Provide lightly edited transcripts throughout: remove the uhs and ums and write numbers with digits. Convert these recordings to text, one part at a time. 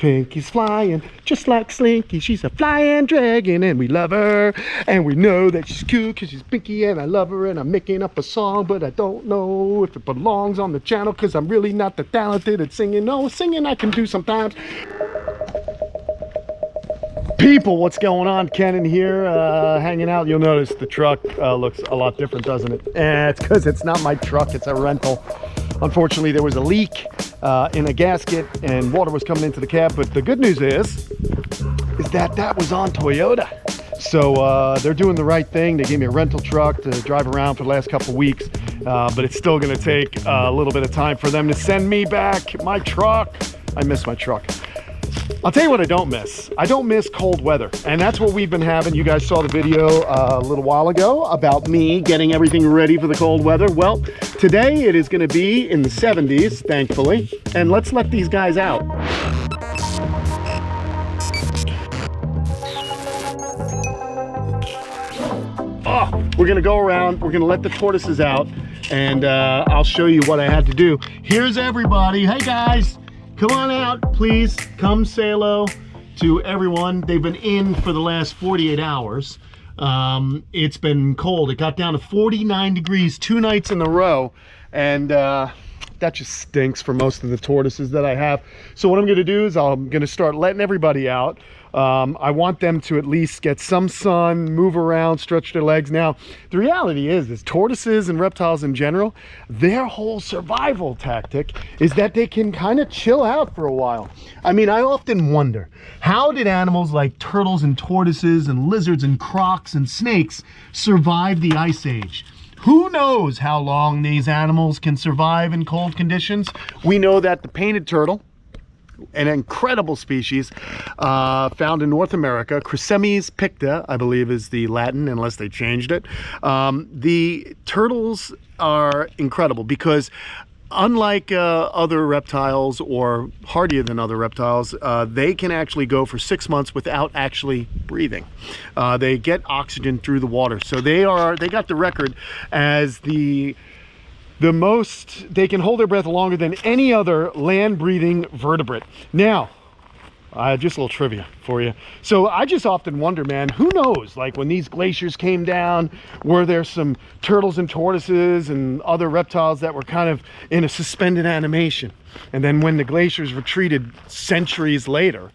Pinky's flying just like Slinky. She's a flying dragon and we love her. And we know that she's cute because she's Pinky and I love her. And I'm making up a song, but I don't know if it belongs on the channel because I'm really not that talented at singing. No, singing I can do sometimes. People, what's going on? Kenan here, hanging out. You'll notice the truck looks a lot different, doesn't it? It's because it's not my truck, it's a rental. Unfortunately, there was a leak in a gasket and water was coming into the cab, but the good news is that that was on Toyota. So they're doing the right thing. They gave me a rental truck to drive around for the last couple of weeks, but it's still gonna take a little bit of time for them to send me back my truck. I miss my truck. I'll tell you what I don't miss. I don't miss cold weather. And that's what we've been having. You guys saw the video a little while ago about me getting everything ready for the cold weather. Well, today it is going to be in the 70s, thankfully. And let's let these guys out. Oh, we're going to go around. We're going to let the tortoises out. And I'll show you what I had to do. Here's everybody. Hey, guys. Come on out, please. Come say hello to everyone. They've been in for the last 48 hours. It's been cold. It got down to 49 degrees 2 nights in a row. And that just stinks for most of the tortoises that I have. So what I'm gonna do is I'm gonna start letting everybody out. I want them to at least get some sun, move around, stretch their legs. Now, the reality is tortoises and reptiles in general, their whole survival tactic is that they can kind of chill out for a while. I mean, I often wonder, how did animals like turtles and tortoises and lizards and crocs and snakes survive the Ice Age? Who knows how long these animals can survive in cold conditions? We know that the painted turtle, an incredible species found in North America, Chrysemys picta, I believe is the Latin, unless they changed it. The turtles are incredible because unlike other reptiles, or hardier than other reptiles, they can actually go for 6 months without actually breathing. They get oxygen through the water. So they got the record as the most, they can hold their breath longer than any other land-breathing vertebrate. Now, just a little trivia for you. So I just often wonder, man, who knows, like when these glaciers came down, were there some turtles and tortoises and other reptiles that were kind of in a suspended animation? And then when the glaciers retreated centuries later,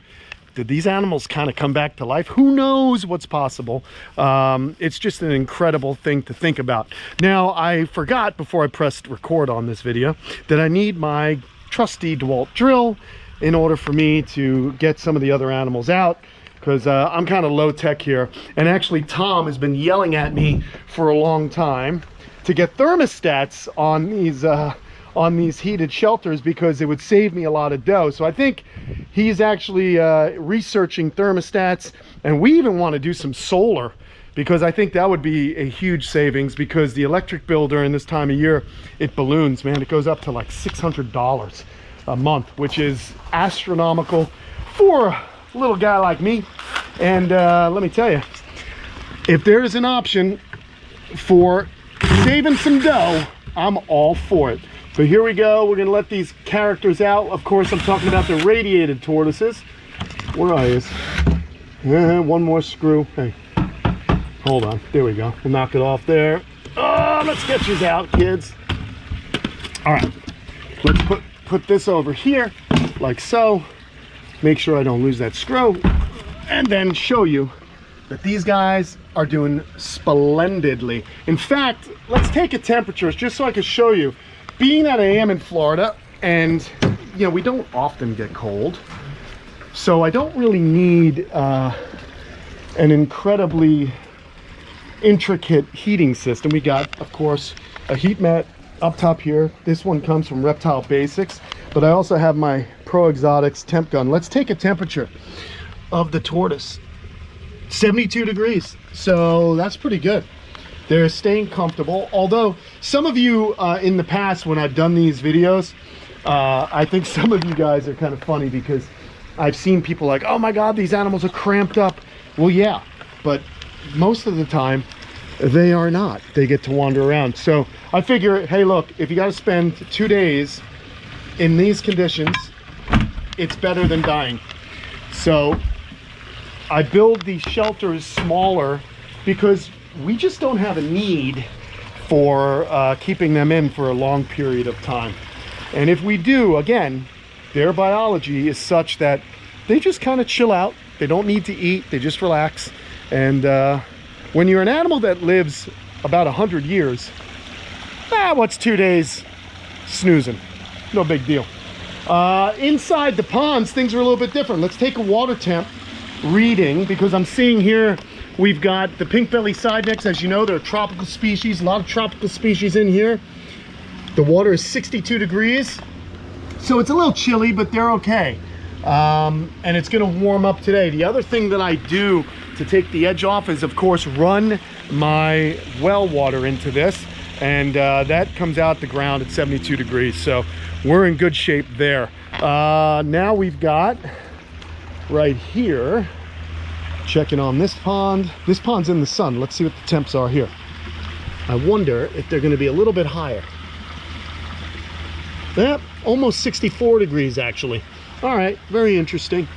did these animals kind of come back to life? Who knows what's possible? It's just an incredible thing to think about. Now, I forgot before I pressed record on this video that I need my trusty DeWalt drill in order for me to get some of the other animals out, because I'm kind of low tech here. And actually, Tom has been yelling at me for a long time to get thermostats on these heated shelters because it would save me a lot of dough. So I think he's actually researching thermostats, and we even want to do some solar, because I think that would be a huge savings, because the electric bill during this time of year, it balloons, man. It goes up to like $600 a month, which is astronomical for a little guy like me. And let me tell you, if there is an option for saving some dough, I'm all for it. But here we go. We're gonna let these characters out. Of course, I'm talking about the radiated tortoises. Where are you? One more screw. Hey, hold on. There we go. We'll knock it off there. Oh, let's get you out, kids. All right, let's put this over here like so. Make sure I don't lose that screw, and then show you that these guys are doing splendidly. In fact, let's take a temperature just so I can show you. Being that I am in Florida, and you know, we don't often get cold, so I don't really need an incredibly intricate heating system. We got, of course, a heat mat up top here. This one comes from Reptile Basics, but I also have my Pro Exotics temp gun. Let's take a temperature of the tortoise. 72 degrees, so that's pretty good. They're staying comfortable, although some of you in the past when I've done these videos, I think some of you guys are kind of funny, because I've seen people like, oh my god, these animals are cramped up. Well, yeah, but most of the time they are not. They get to wander around. So I figure, hey look, if you got to spend 2 days in these conditions, it's better than dying. So I build these shelters smaller because we just don't have a need for keeping them in for a long period of time. And if we do, again, their biology is such that they just kind of chill out. They don't need to eat, they just relax. And when you're an animal that lives about 100 years, what's 2 days snoozing? No big deal. Inside the ponds, things are a little bit different. Let's take a water temp reading, because I'm seeing here we've got the pink belly side necks. As you know, they're a tropical species, a lot of tropical species in here. The water is 62 degrees, so it's a little chilly, but they're okay. And it's gonna warm up today. The other thing that I do to take the edge off is, of course, run my well water into this, and that comes out the ground at 72 degrees, so we're in good shape there. Now we've got right here, checking on this pond. This pond's in the sun. Let's see what the temps are here. I wonder if they're gonna be a little bit higher. Yep, almost 64 degrees actually. All right, very interesting.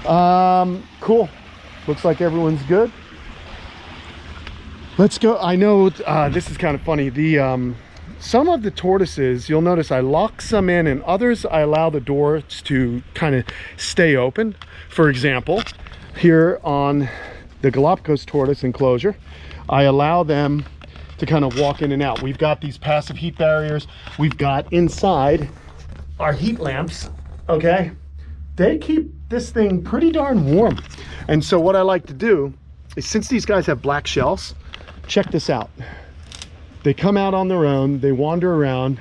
Cool. Looks like everyone's good. Let's go. I know this is kind of funny. The some of the tortoises, you'll notice I lock some in, and others I allow the doors to kind of stay open. For example, here on the Galapagos tortoise enclosure, I allow them to kind of walk in and out. We've got these passive heat barriers. We've got inside our heat lamps, okay? They keep this thing pretty darn warm. And so what I like to do is, since these guys have black shells, check this out. They come out on their own, they wander around.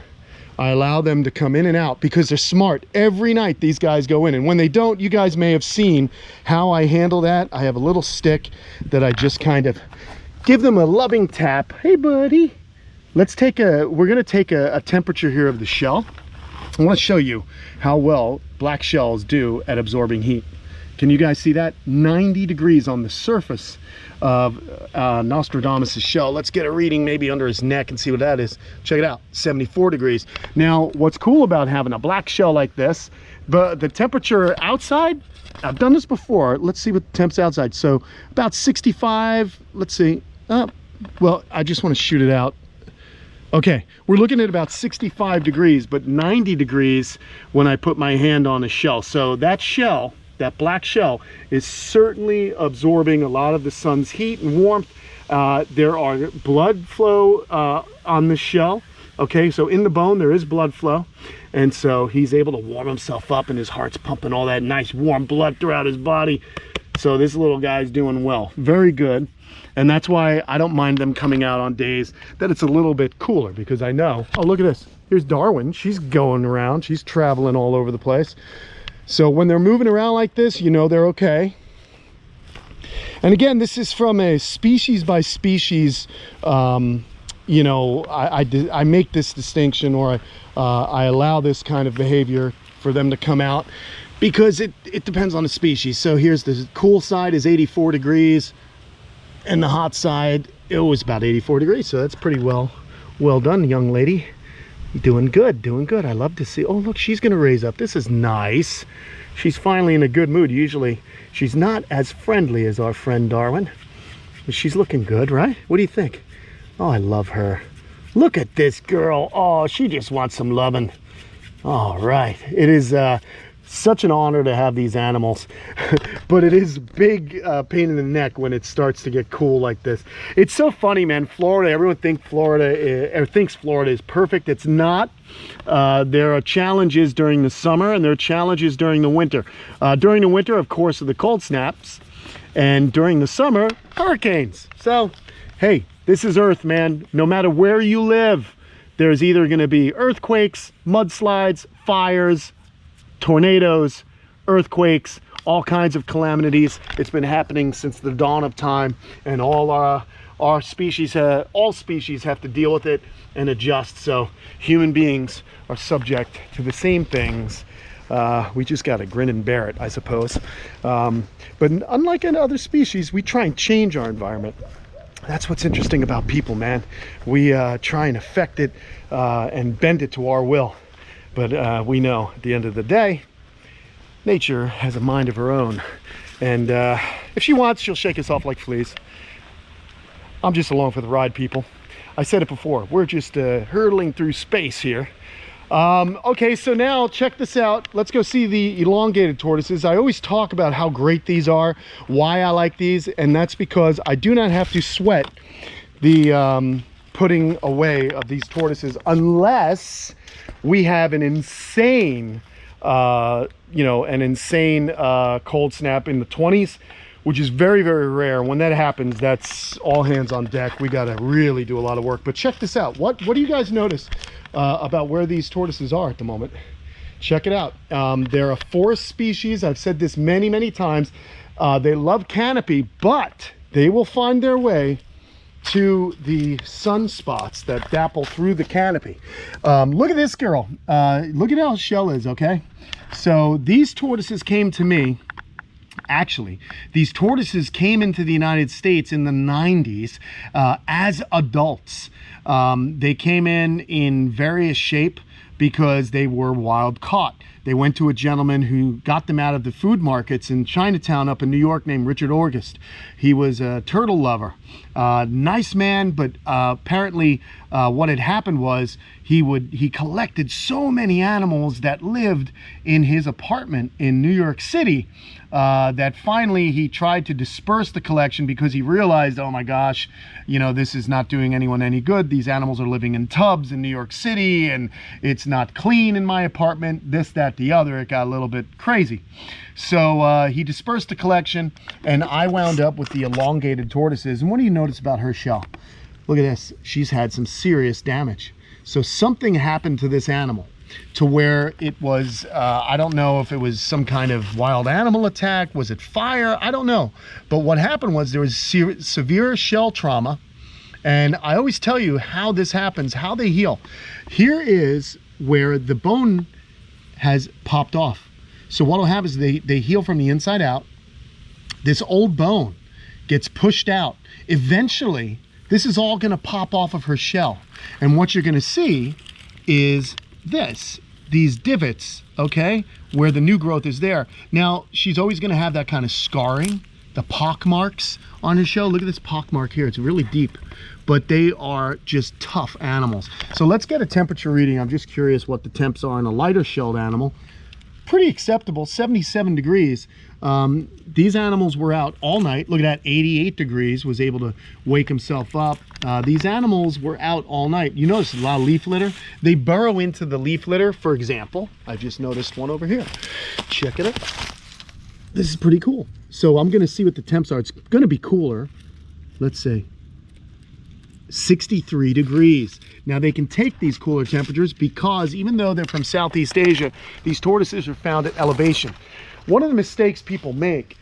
I allow them to come in and out because they're smart. Every night these guys go in, and when they don't, you guys may have seen how I handle that. I have a little stick that I just kind of give them a loving tap. Hey buddy, we're gonna take a temperature here of the shell. I want to show you how well black shells do at absorbing heat. Can you guys see that? 90 degrees on the surface of Nostradamus' shell. Let's get a reading maybe under his neck and see what that is. Check it out, 74 degrees. Now, what's cool about having a black shell like this, but the temperature outside, I've done this before. Let's see what the temps outside. So about 65, let's see. Well, I just want to shoot it out. Okay, we're looking at about 65 degrees, but 90 degrees when I put my hand on a shell. So that shell, that black shell, is certainly absorbing a lot of the sun's heat and warmth. There are blood flow on the shell. Okay, so in the bone there is blood flow, and so he's able to warm himself up, and his heart's pumping all that nice warm blood throughout his body. So this little guy's doing well, very good. And that's why I don't mind them coming out on days that it's a little bit cooler, because I know, oh, look at this. Here's Darwin. She's going around. She's traveling all over the place. So when they're moving around like this, you know they're okay. And again, this is from a species by species, you know, I make this distinction, or I allow this kind of behavior for them to come out, because it depends on the species. So here's the cool side is 84 degrees. And the hot side, it was about 84 degrees, so that's pretty well done, young lady. Doing good, doing good. I love to see. Oh, look, she's gonna raise up. This is nice. She's finally in a good mood. Usually she's not as friendly as our friend Darwin, but she's looking good, right? What do you think? Oh, I love her. Look at this girl. Oh, she just wants some loving. All right, it is such an honor to have these animals, but it is big pain in the neck when it starts to get cool like this. It's so funny, man. Florida, everyone thinks Florida is perfect. It's not. There are challenges during the summer, and there are challenges during the winter. During the winter, of course, the cold snaps, and during the summer, hurricanes. So, hey, this is Earth, man. No matter where you live, there's either going to be earthquakes, mudslides, fires, tornadoes, earthquakes, all kinds of calamities. It's been happening since the dawn of time, and all species, all species have to deal with it and adjust. So human beings are subject to the same things. We just got to grin and bear it, I suppose. But unlike in other species, we try and change our environment. That's what's interesting about people, man. We try and affect it and bend it to our will. But we know at the end of the day, nature has a mind of her own. And if she wants, she'll shake us off like fleas. I'm just along for the ride, people. I said it before, we're just hurtling through space here. Okay, so now check this out. Let's go see the elongated tortoises. I always talk about how great these are, why I like these, and that's because I do not have to sweat the putting away of these tortoises unless we have an insane, you know, an insane cold snap in the 20s, which is very, very rare. When that happens, that's all hands on deck. We got to really do a lot of work. But check this out. What do you guys notice about where these tortoises are at the moment? Check it out. They're a forest species. I've said this many, many times. They love canopy, but they will find their way to the sunspots that dapple through the canopy. Look at this girl. Look at how shell is, okay? So these tortoises came to me. Actually, these tortoises came into the United States in the 90s as adults. They came in various shape because they were wild caught. They went to a gentleman who got them out of the food markets in Chinatown up in New York named Richard August. He was a turtle lover. Nice man, but apparently what had happened was he collected so many animals that lived in his apartment in New York City that finally he tried to disperse the collection because he realized, oh my gosh, you know, this is not doing anyone any good. These animals are living in tubs in New York City and it's not clean in my apartment, this, that, the other. It got a little bit crazy. So he dispersed the collection and I wound up with the elongated tortoises. And what do you notice about her shell? Look at this. She's had some serious damage. So something happened to this animal to where it was, I don't know if it was some kind of wild animal attack. Was it fire? I don't know. But what happened was there was severe shell trauma. And I always tell you how this happens, how they heal. Here is where the bone has popped off. So what will happen is they heal from the inside out. This old bone gets pushed out. Eventually, this is all going to pop off of her shell. And what you're going to see is these divots, okay, where the new growth is there. Now, she's always going to have that kind of scarring, the pock marks on her shell. Look at this pock mark here. It's really deep, but they are just tough animals. So let's get a temperature reading. I'm just curious what the temps are in a lighter shelled animal. Pretty acceptable, 77 degrees. These animals were out all night. Look at that, 88 degrees, was able to wake himself up. These animals were out all night. You notice a lot of leaf litter. They burrow into the leaf litter. For example, I just noticed one over here. Check it out. This is pretty cool. So I'm gonna see what the temps are. It's gonna be cooler. Let's say 63 degrees. Now they can take these cooler temperatures because even though they're from Southeast Asia, these tortoises are found at elevation. One of the mistakes people make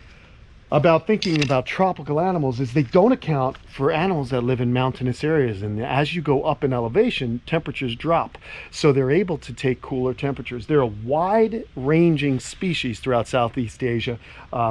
about thinking about tropical animals is they don't account for animals that live in mountainous areas, and as you go up in elevation, temperatures drop, so they're able to take cooler temperatures. They're a wide-ranging species throughout Southeast Asia.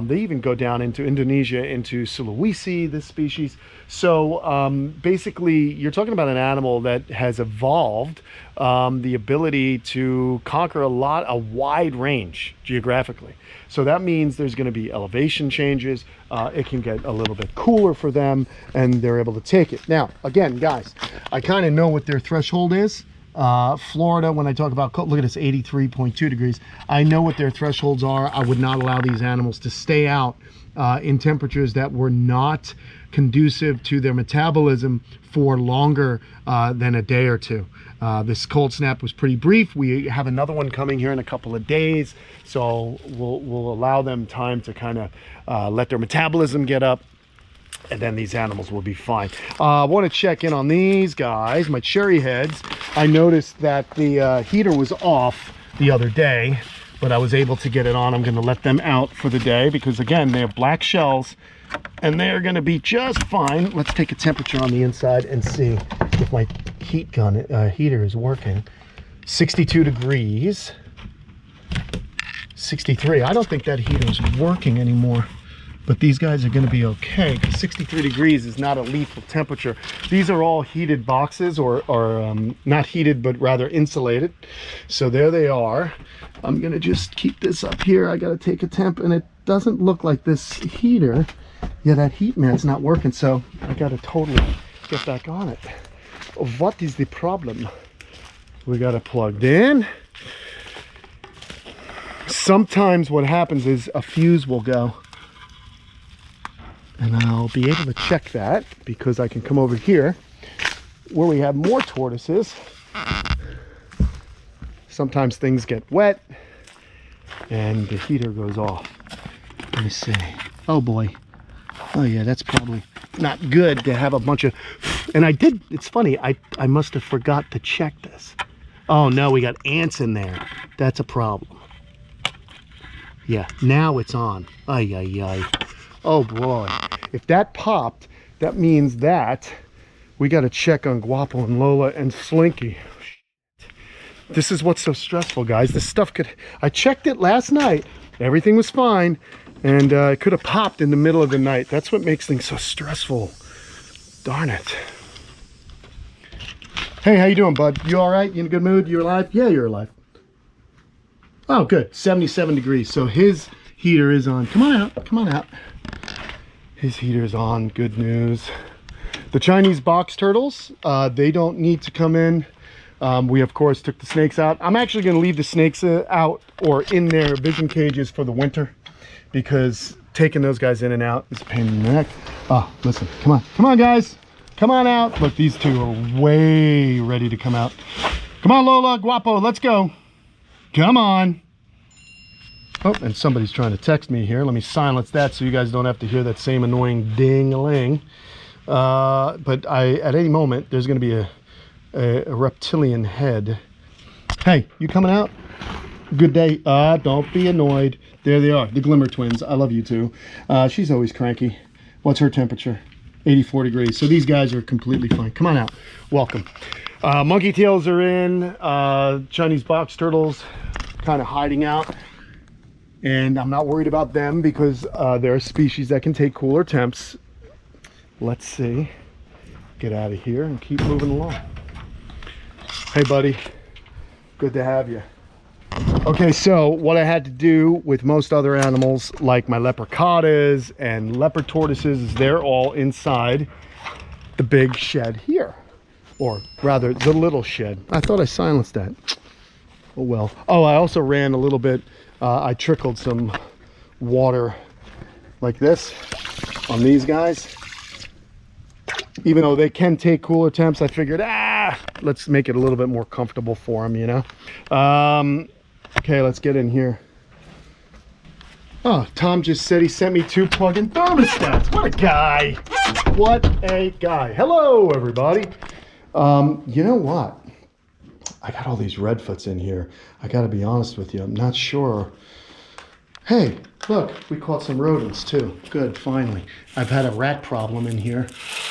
They even go down into Indonesia, into Sulawesi, this species. So basically you're talking about an animal that has evolved the ability to conquer a wide range geographically. So that means there's going to be elevation changes. It can get a little bit cooler for them and they're able to take it. Now, again, guys, I kind of know what their threshold is. Florida, when I talk about cold, look at this, 83.2 degrees. I know what their thresholds are. I would not allow these animals to stay out in temperatures that were not conducive to their metabolism for longer than a day or two. This cold snap was pretty brief. We have another one coming here in a couple of days, so we'll allow them time to kind of let their metabolism get up, and then these animals will be fine. I want to check in on these guys, my cherry heads. I noticed that the heater was off the other day, but I was able to get it on. I'm going to let them out for the day because, again, they have black shells and they're going to be just fine. Let's take a temperature on the inside and see if my heat gun heater is working. 62 degrees. 63. I don't think that heater is working anymore. but these guys are going to be okay because 63 degrees is not a lethal temperature. These are all heated boxes, or not heated, but rather insulated. So there they are. I'm going to just keep this up here. I got to take a temp, and it doesn't look like this heater. Yeah, that heat man's not working, so I got to totally get back on it. What is the problem? We got it plugged in. Sometimes what happens is a fuse will go, and I'll be able to check that because I can come over here where we have more tortoises. Sometimes things get wet and the heater goes off. Let me see. Oh boy. Oh yeah, that's probably not good to have a bunch of, and I did, it's funny, I must have forgot to check this. Oh no, we got ants in there. That's a problem. Yeah, now it's on. Ay, ay, ay. Oh boy. If that popped, that means that we got to check on Guapo and Lola and Slinky. This is what's so stressful, guys. This stuff could, I checked it last night. Everything was fine. And it could have popped in the middle of the night. That's what makes things so stressful. Darn it. Hey, how you doing, bud? You all right? You in a good mood? You alive? Yeah, you're alive. Oh, good. 77 degrees. So his heater is on. Come on out. Come on out. His heater is on. Good news. The Chinese box turtles, they don't need to come in. We, of course, took the snakes out. I'm actually going to leave the snakes out or in their vision cages for the winter, because taking those guys in and out is a pain in the neck. Oh, listen. Come on. Come on, guys. Come on out. Look, these two are way ready to come out. Come on, Lola, Guapo. Let's go. Come on. Oh, and somebody's trying to text me here. Let me silence that so you guys don't have to hear that same annoying ding-a-ling. But at any moment, there's going to be a reptilian head. Hey, you coming out? Good day. Don't be annoyed. There they are, the Glimmer twins. I love you too. She's always cranky. What's her temperature? 84 degrees. So these guys are completely fine. Come on out. Welcome. Monkey tails are in. Chinese box turtles kind of hiding out. And I'm not worried about them because they're a species that can take cooler temps. Let's see. Get out of here and keep moving along. Hey, buddy. Good to have you. Okay, so what I had to do with most other animals, like my leprechadas and leopard tortoises, is they're all inside the big shed here. Or rather, the little shed. I thought I silenced that. Oh, well. Oh, I also ran a little bit. I trickled some water like this on these guys. Even though they can take cooler temps, I figured, let's make it a little bit more comfortable for them, you know? Okay, let's get in here. Oh, Tom just said he sent me 2 plug-in thermostats. What a guy. What a guy. Hello, everybody. You know what? I got all these redfoots in here. I got to be honest with you. I'm not sure. Hey, look, we caught some rodents too. Good, finally. I've had a rat problem in here.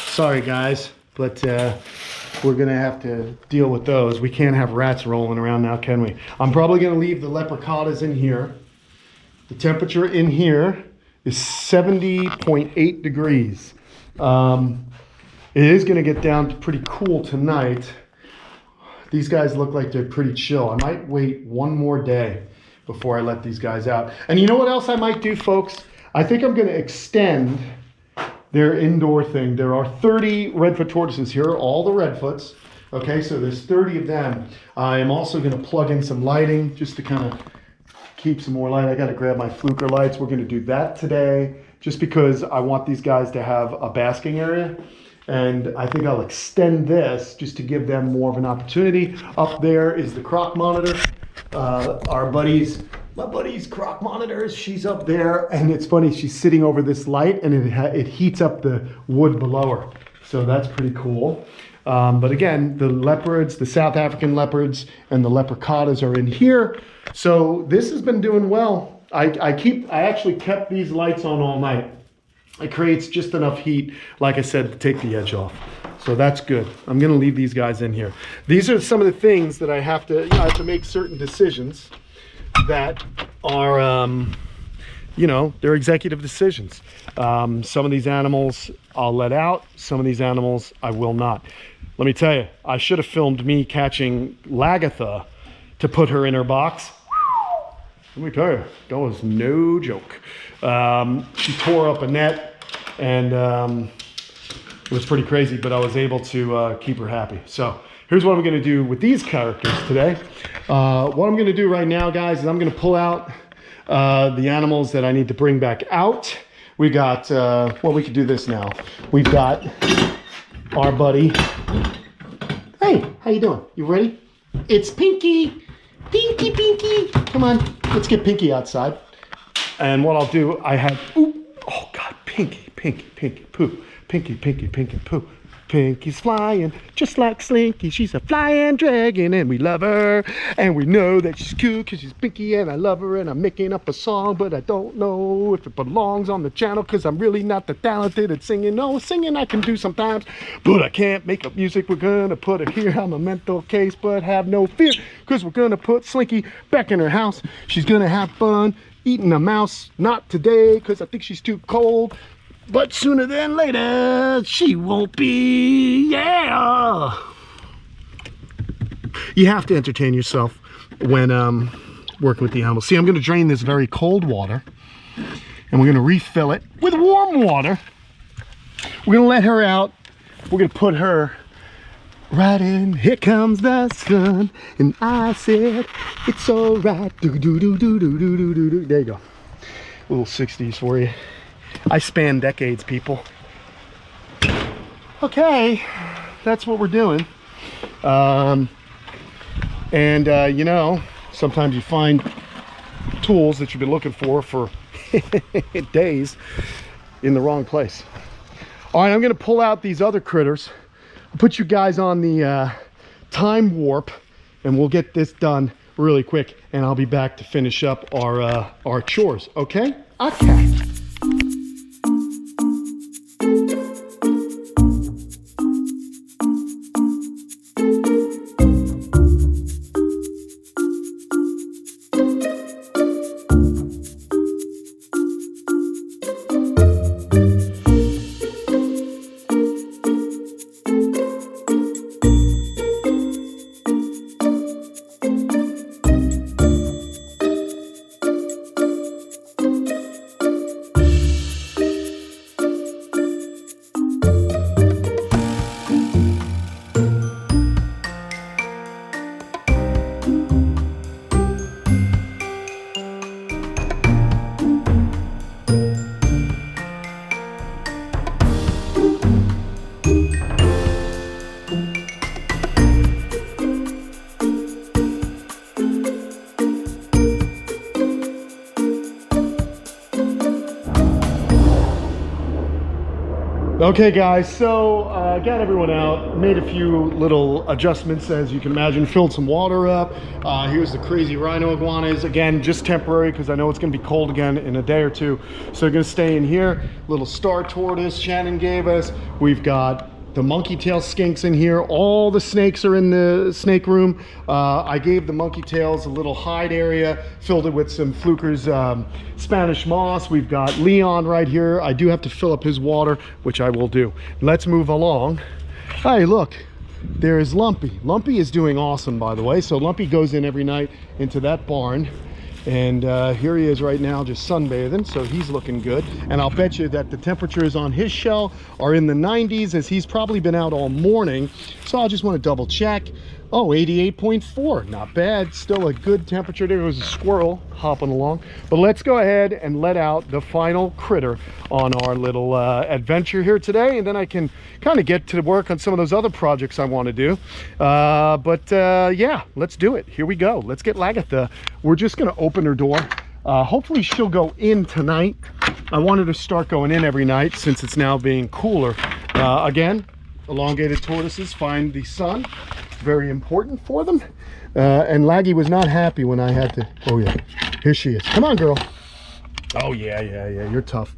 Sorry, guys, but we're going to have to deal with those. We can't have rats rolling around now, can we? I'm probably going to leave the leprechadas in here. The temperature in here is 70.8 degrees. It is going to get down to pretty cool tonight. These guys look like they're pretty chill. I might wait one more day before I let these guys out. And you know what else I might do, folks? I think I'm going to extend their indoor thing. There are 30 redfoot tortoises here, all the redfoots. Okay, so there's 30 of them. I am also going to plug in some lighting just to kind of keep some more light. I got to grab my fluker lights. We're going to do that today just because I want these guys to have a basking area. And I think I'll extend this just to give them more of an opportunity. Up there is the croc monitor. My buddy's croc monitors. She's up there, and it's funny. She's sitting over this light, and it heats up the wood below her. So that's pretty cool. But again, the leopards, the South African leopards, and the leprechadas are in here. So this has been doing well. I actually kept these lights on all night. It creates just enough heat, like I said, to take the edge off. So that's good. I'm going to leave these guys in here. These are some of the things that I have to, I have to make certain decisions that are you know, they're executive decisions. Some of these animals I'll let out, some of these animals I will not. Let me tell you, I should have filmed me catching Lagatha to put her in her box. Let me tell you, that was no joke. She tore up a net, and it was pretty crazy, but I was able to keep her happy. So here's what I'm gonna do with these characters today. What I'm gonna do right now, guys, is I'm gonna pull out the animals that I need to bring back out. We got, well, we could do this now. We've got our buddy. Hey, how you doing? You ready? It's Pinky. Pinky, Pinky. Come on, let's get Pinky outside. And what I'll do, I have, ooh, oh God, Pinky, Pinky, Pinky, poo. Pinky, Pinky, Pinky, poo. Pinky's flying just like Slinky. She's a flying dragon and we love her. And we know that she's cool because she's Pinky and I love her. And I'm making up a song, but I don't know if it belongs on the channel because I'm really not that talented at singing. No, singing I can do sometimes, but I can't make up music. We're gonna put her here. I'm a mental case, but have no fear because we're gonna put Slinky back in her house. She's gonna have fun eating a mouse. Not today because I think she's too cold. But sooner than later, she won't be, yeah! You have to entertain yourself when working with the animals. See, I'm gonna drain this very cold water, and we're gonna refill it with warm water. We're gonna let her out. We're gonna put her right in. Here comes the sun, and I said, it's all right. Do-do-do-do-do-do-do-do. There you go. Little 60s for you. I span decades, people. Okay, that's what we're doing. You know, sometimes you find tools that you've been looking for days in the wrong place. All right, I'm gonna pull out these other critters. I'll put you guys on the time warp, and we'll get this done really quick, and I'll be back to finish up our chores, okay? Okay. Okay guys, so I got everyone out, made a few little adjustments as you can imagine, filled some water up. Here's the crazy rhino iguanas, again just temporary because I know it's going to be cold again in a day or two, so they're going to stay in here. Little star tortoise Shannon gave us. We've got the monkey tail skinks in here. All the snakes are in the snake room. I gave the monkey tails a little hide area, filled it with some Fluker's Spanish moss. We've got Leon right here. I do have to fill up his water, which I will do. Let's move along. Hey, look, there is Lumpy. Lumpy is doing awesome, by the way. So Lumpy goes in every night into that barn. And here he is right now just sunbathing, so he's looking good. And I'll bet you that the temperatures on his shell are in the 90s as he's probably been out all morning. So I just want to double check. Oh, 88.4, not bad. Still a good temperature. There was a squirrel hopping along. But let's go ahead and let out the final critter on our little adventure here today. And then I can kind of get to work on some of those other projects I want to do. Yeah, let's do it. Here we go. Let's get Lagatha. We're just going to open her door. Hopefully she'll go in tonight. I wanted to start going in every night since it's now being cooler. Again, elongated tortoises find the sun. Very important for them. And Laggy was not happy when I had to, oh yeah, here she is. Come on, girl. Oh yeah, you're tough.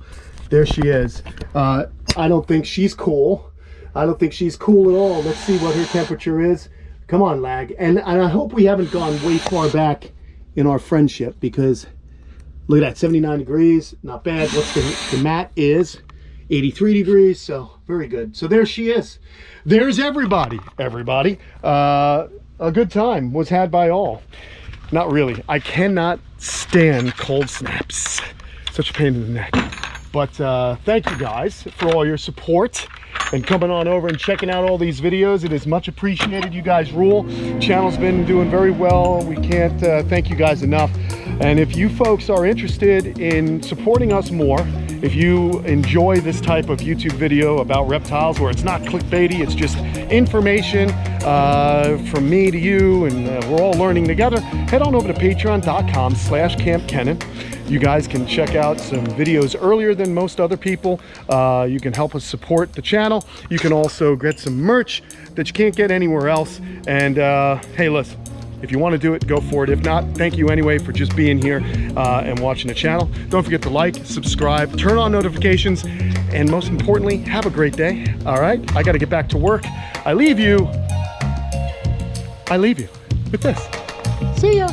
There she is. I don't think she's cool. I don't think she's cool at all. Let's see what her temperature is. Come on, Lag. And I hope we haven't gone way far back in our friendship, because Look at that, 79 degrees, not bad. What's the mat is 83 degrees, so very good. So there she is. There's everybody. A good time was had by all. Not really. I cannot stand cold snaps. Such a pain in the neck. But thank you guys for all your support and coming on over and checking out all these videos. It is much appreciated. You guys rule. Channel's been doing very well. We can't thank you guys enough. And if you folks are interested in supporting us more, if you enjoy this type of YouTube video about reptiles where it's not clickbaity, it's just information from me to you, and we're all learning together, head on over to patreon.com/Kamp Kenan. You guys can check out some videos earlier than most other people. You can help us support the channel. You can also get some merch that you can't get anywhere else. And hey, listen, if you want to do it, go for it. If not, thank you anyway for just being here and watching the channel. Don't forget to like, subscribe, turn on notifications, and most importantly, have a great day. All right, I got to get back to work. I leave you with this. See ya.